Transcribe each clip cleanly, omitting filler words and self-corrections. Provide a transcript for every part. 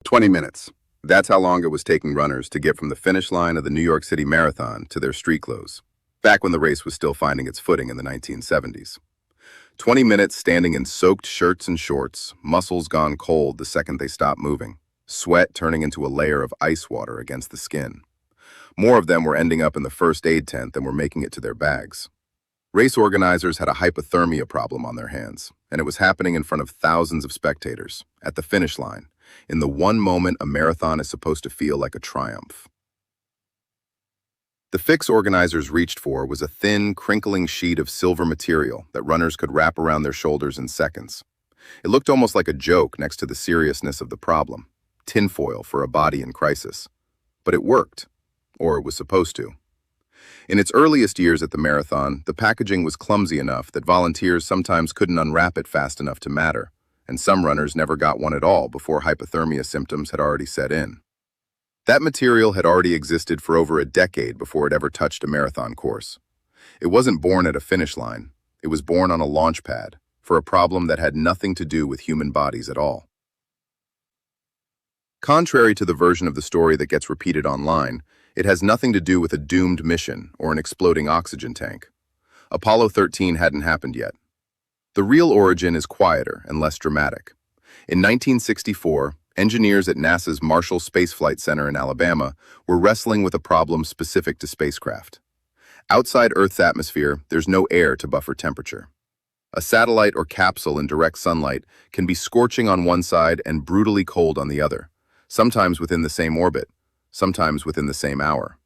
20 minutes. That's how long it was taking runners to get from the finish line of the New York City Marathon to their street clothes, back when the race was still finding its footing in the 1970s. 20 minutes standing in soaked shirts and shorts, muscles gone cold the second they stopped moving, sweat turning into a layer of ice water against the skin. More of them were ending up in the first aid tent than were making it to their bags. Race organizers had a hypothermia problem on their hands, and it was happening in front of thousands of spectators, at the finish line, in the one moment a marathon is supposed to feel like a triumph. The fix organizers reached for was a thin, crinkling sheet of silver material that runners could wrap around their shoulders in seconds. It looked almost like a joke next to the seriousness of the problem, tinfoil for a body in crisis. But it worked, or it was supposed to. In its earliest years at the marathon, the packaging was clumsy enough that volunteers sometimes couldn't unwrap it fast enough to matter, and some runners never got one at all before hypothermia symptoms had already set in. That material had already existed for over a decade before it ever touched a marathon course. It wasn't born at a finish line. It was born on a launch pad for a problem that had nothing to do with human bodies at all. Contrary to the version of the story that gets repeated online, it has nothing to do with a doomed mission or an exploding oxygen tank. Apollo 13 hadn't happened yet. The real origin is quieter and less dramatic. In 1964, engineers at NASA's Marshall Space Flight Center in Alabama were wrestling with a problem specific to spacecraft. Outside Earth's atmosphere, there's no air to buffer temperature. A satellite or capsule in direct sunlight can be scorching on one side and brutally cold on the other, sometimes within the same orbit, sometimes within the same hour.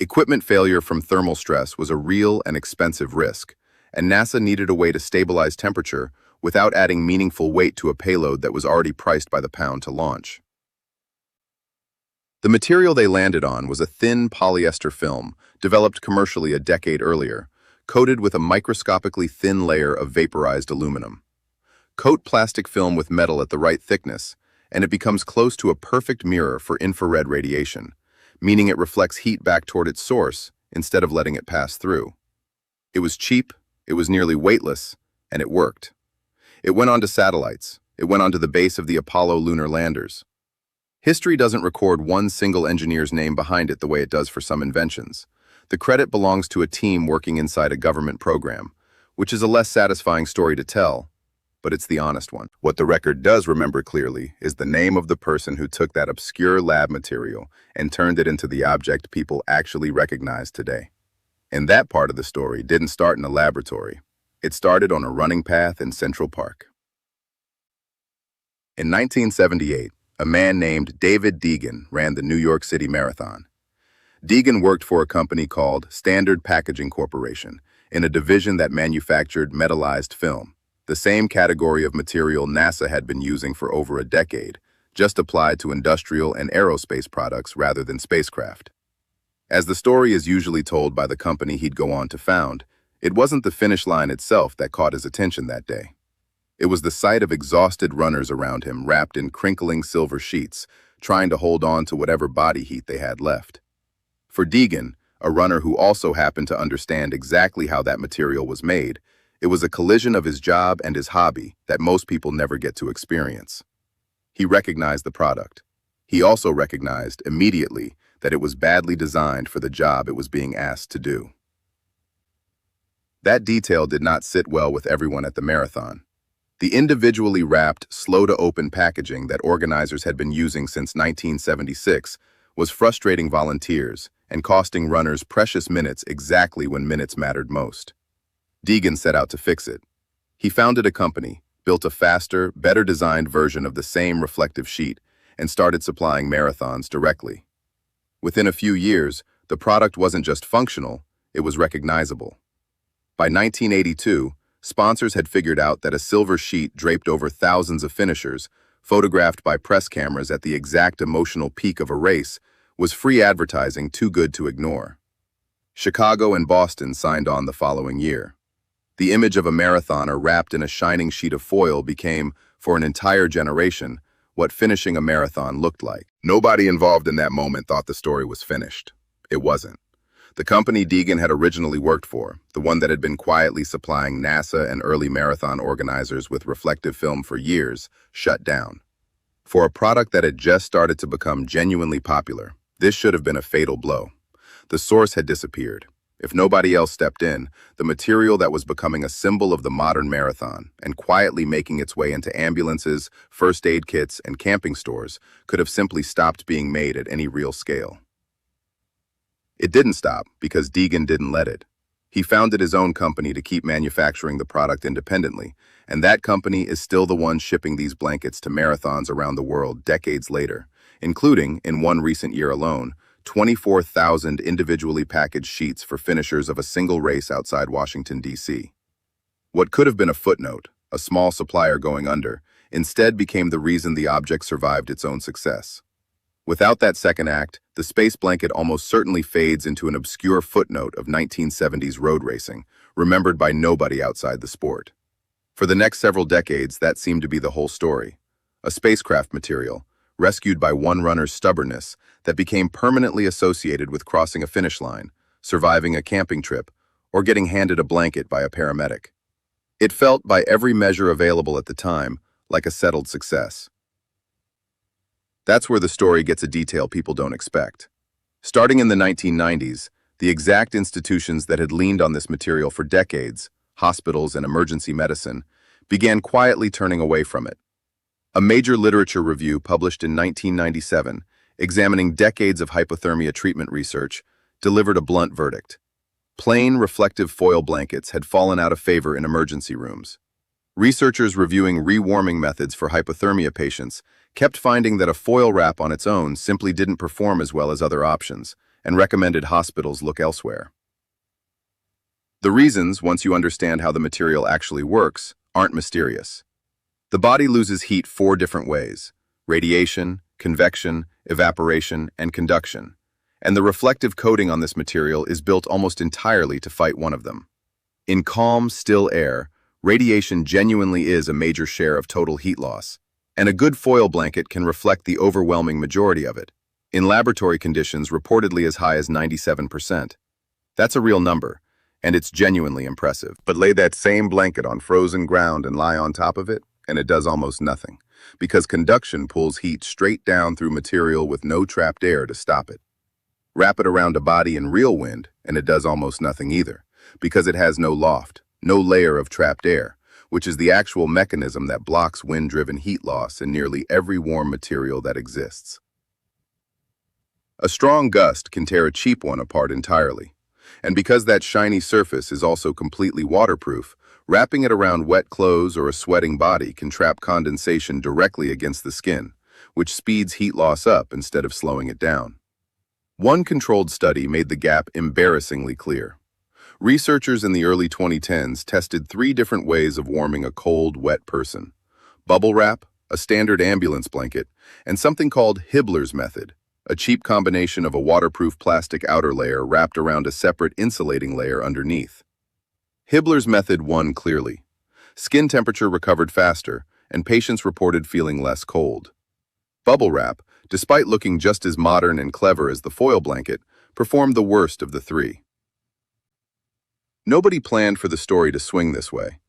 Equipment failure from thermal stress was a real and expensive risk, and NASA needed a way to stabilize temperature without adding meaningful weight to a payload that was already priced by the pound to launch. The material they landed on was a thin polyester film, developed commercially a decade earlier, coated with a microscopically thin layer of vaporized aluminum. Coat plastic film with metal at the right thickness, and it becomes close to a perfect mirror for infrared radiation, meaning it reflects heat back toward its source instead of letting it pass through. It was cheap, it was nearly weightless, and it worked. It went onto satellites. It went onto the base of the Apollo lunar landers. History doesn't record one single engineer's name behind it the way it does for some inventions. The credit belongs to a team working inside a government program, which is a less satisfying story to tell, but it's the honest one. What the record does remember clearly is the name of the person who took that obscure lab material and turned it into the object people actually recognize today. And that part of the story didn't start in a laboratory. It started on a running path in Central Park. In 1978, a man named David Deegan ran the New York City Marathon. Deegan worked for a company called Standard Packaging Corporation in a division that manufactured metallized film, the same category of material NASA had been using for over a decade, just applied to industrial and aerospace products rather than spacecraft. As the story is usually told by the company he'd go on to found, it wasn't the finish line itself that caught his attention that day. It was the sight of exhausted runners around him wrapped in crinkling silver sheets, trying to hold on to whatever body heat they had left. For Deegan, a runner who also happened to understand exactly how that material was made, it was a collision of his job and his hobby that most people never get to experience. He recognized the product. He also recognized immediately that it was badly designed for the job it was being asked to do. That detail did not sit well with everyone at the marathon. The individually wrapped, slow-to-open packaging that organizers had been using since 1976 was frustrating volunteers and costing runners precious minutes exactly when minutes mattered most. Deegan set out to fix it. He founded a company, built a faster, better-designed version of the same reflective sheet, and started supplying marathons directly. Within a few years, the product wasn't just functional, it was recognizable. By 1982, sponsors had figured out that a silver sheet draped over thousands of finishers, photographed by press cameras at the exact emotional peak of a race, was free advertising too good to ignore. Chicago and Boston signed on the following year. The image of a marathoner wrapped in a shining sheet of foil became, for an entire generation, what finishing a marathon looked like. Nobody involved in that moment thought the story was finished. It wasn't. The company Deegan had originally worked for, the one that had been quietly supplying NASA and early marathon organizers with reflective film for years, shut down. For a product that had just started to become genuinely popular, this should have been a fatal blow. The source had disappeared. If nobody else stepped in, the material that was becoming a symbol of the modern marathon and quietly making its way into ambulances, first aid kits, and camping stores could have simply stopped being made at any real scale. It didn't stop because Deegan didn't let it. He founded his own company to keep manufacturing the product independently, and that company is still the one shipping these blankets to marathons around the world decades later, including, in one recent year alone, 24,000 individually packaged sheets for finishers of a single race outside Washington, D.C. What could have been a footnote, a small supplier going under, instead became the reason the object survived its own success. Without that second act, the space blanket almost certainly fades into an obscure footnote of 1970s road racing, remembered by nobody outside the sport. For the next several decades, that seemed to be the whole story. A spacecraft material, rescued by one runner's stubbornness, that became permanently associated with crossing a finish line, surviving a camping trip, or getting handed a blanket by a paramedic. It felt, by every measure available at the time, like a settled success. That's where the story gets a detail people don't expect. Starting in the 1990s, the exact institutions that had leaned on this material for decades, hospitals and emergency medicine, began quietly turning away from it. A major literature review published in 1997, examining decades of hypothermia treatment research, delivered a blunt verdict. Plain, reflective foil blankets had fallen out of favor in emergency rooms. Researchers reviewing rewarming methods for hypothermia patients kept finding that a foil wrap on its own simply didn't perform as well as other options, and recommended hospitals look elsewhere. The reasons, once you understand how the material actually works, aren't mysterious. The body loses heat 4 different ways: radiation, convection, evaporation, and conduction. And the reflective coating on this material is built almost entirely to fight one of them. In calm, still air, radiation genuinely is a major share of total heat loss, and a good foil blanket can reflect the overwhelming majority of it, in laboratory conditions reportedly as high as 97%. That's a real number, and it's genuinely impressive. But lay that same blanket on frozen ground and lie on top of it, and it does almost nothing, because conduction pulls heat straight down through material with no trapped air to stop it. Wrap it around a body in real wind, and it does almost nothing either, because it has no loft, no layer of trapped air, which is the actual mechanism that blocks wind-driven heat loss in nearly every warm material that exists. A strong gust can tear a cheap one apart entirely, and because that shiny surface is also completely waterproof, wrapping it around wet clothes or a sweating body can trap condensation directly against the skin, which speeds heat loss up instead of slowing it down. One controlled study made the gap embarrassingly clear. Researchers in the early 2010s tested 3 different ways of warming a cold, wet person: bubble wrap, a standard ambulance blanket, and something called Hibbler's method, a cheap combination of a waterproof plastic outer layer wrapped around a separate insulating layer underneath. Hibbler's method won clearly. Skin temperature recovered faster, and patients reported feeling less cold. Bubble wrap, despite looking just as modern and clever as the foil blanket, performed the worst of the 3. Nobody planned for the story to swing this way.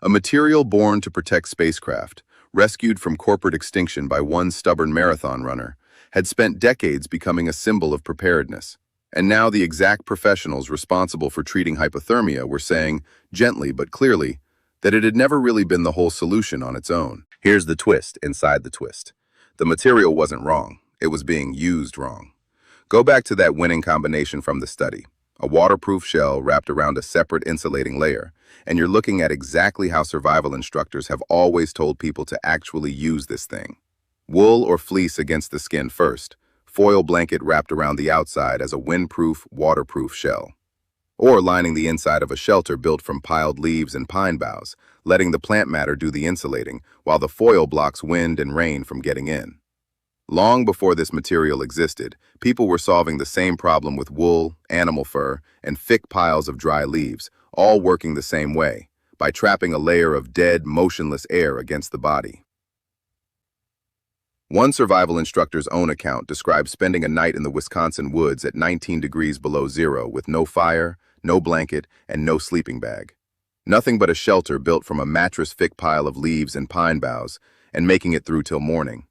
A material born to protect spacecraft, rescued from corporate extinction by one stubborn marathon runner, had spent decades becoming a symbol of preparedness. And now the exact professionals responsible for treating hypothermia were saying, gently but clearly, that it had never really been the whole solution on its own. Here's the twist inside the twist. The material wasn't wrong. It was being used wrong. Go back to that winning combination from the study: a waterproof shell wrapped around a separate insulating layer, and you're looking at exactly how survival instructors have always told people to actually use this thing. Wool or fleece against the skin first, foil blanket wrapped around the outside as a windproof, waterproof shell. Or lining the inside of a shelter built from piled leaves and pine boughs, letting the plant matter do the insulating, while the foil blocks wind and rain from getting in. Long before this material existed, people were solving the same problem with wool, animal fur, and thick piles of dry leaves, all working the same way, by trapping a layer of dead, motionless air against the body. One survival instructor's own account describes spending a night in the Wisconsin woods at 19 degrees below zero with no fire, no blanket, and no sleeping bag. Nothing but a shelter built from a mattress-thick pile of leaves and pine boughs, and making it through till morning.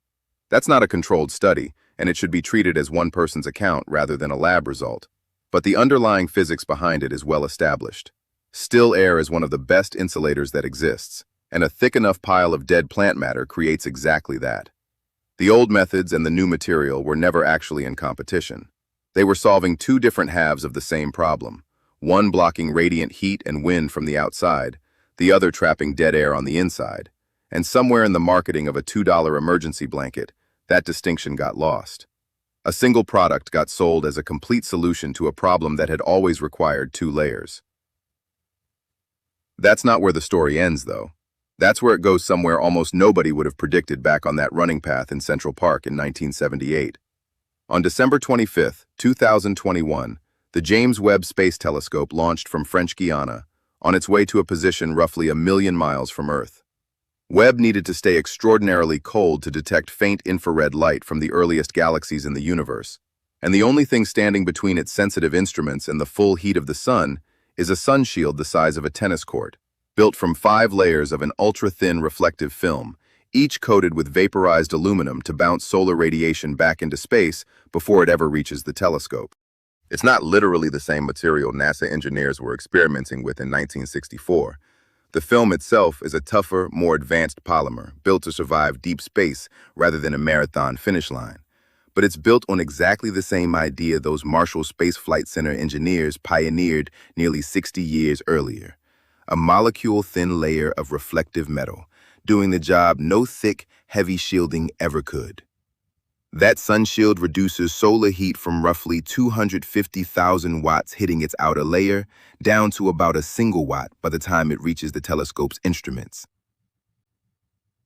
That's not a controlled study, and it should be treated as one person's account rather than a lab result. But the underlying physics behind it is well established. Still air is one of the best insulators that exists, and a thick enough pile of dead plant matter creates exactly that. The old methods and the new material were never actually in competition. They were solving two different halves of the same problem, one blocking radiant heat and wind from the outside, the other trapping dead air on the inside. And somewhere in the marketing of a $2 emergency blanket, that distinction got lost. A single product got sold as a complete solution to a problem that had always required two layers. That's not where the story ends, though. That's where it goes somewhere almost nobody would have predicted back on that running path in Central Park in 1978. On December 25, 2021, the James Webb Space Telescope launched from French Guiana, on its way to a position roughly 1,000,000 miles from Earth. Webb needed to stay extraordinarily cold to detect faint infrared light from the earliest galaxies in the universe, and the only thing standing between its sensitive instruments and the full heat of the sun is a sun shield the size of a tennis court, built from 5 layers of an ultra-thin reflective film, each coated with vaporized aluminum to bounce solar radiation back into space before it ever reaches the telescope. It's not literally the same material NASA engineers were experimenting with in 1964. The film itself is a tougher, more advanced polymer, built to survive deep space rather than a marathon finish line. But it's built on exactly the same idea those Marshall Space Flight Center engineers pioneered nearly 60 years earlier. A molecule-thin layer of reflective metal, doing the job no thick, heavy shielding ever could. That sun shield reduces solar heat from roughly 250,000 watts hitting its outer layer down to about a single watt by the time it reaches the telescope's instruments.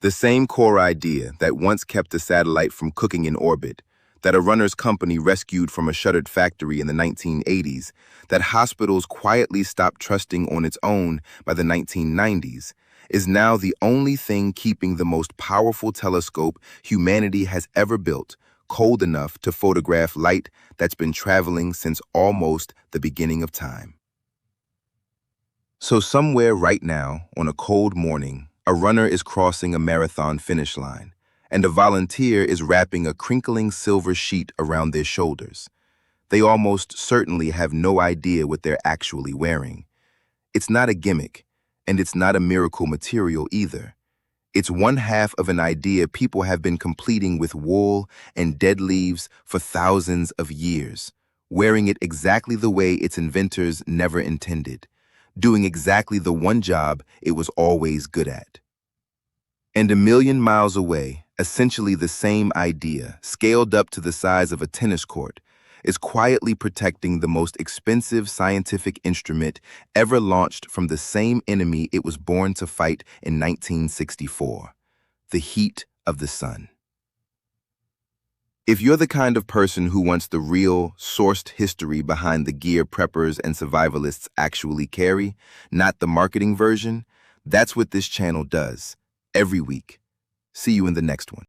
The same core idea that once kept the satellite from cooking in orbit, that a runner's company rescued from a shuttered factory in the 1980s, that hospitals quietly stopped trusting on its own by the 1990s, is now the only thing keeping the most powerful telescope humanity has ever built cold enough to photograph light that's been traveling since almost the beginning of time. So somewhere right now, on a cold morning, a runner is crossing a marathon finish line, and a volunteer is wrapping a crinkling silver sheet around their shoulders. They almost certainly have no idea what they're actually wearing. It's not a gimmick, and it's not a miracle material either. It's one half of an idea people have been completing with wool and dead leaves for thousands of years, wearing it exactly the way its inventors never intended, doing exactly the one job it was always good at. And 1,000,000 miles away, essentially the same idea, scaled up to the size of a tennis court, is quietly protecting the most expensive scientific instrument ever launched from the same enemy it was born to fight in 1964, the heat of the sun. If you're the kind of person who wants the real, sourced history behind the gear preppers and survivalists actually carry, not the marketing version, that's what this channel does, every week. See you in the next one.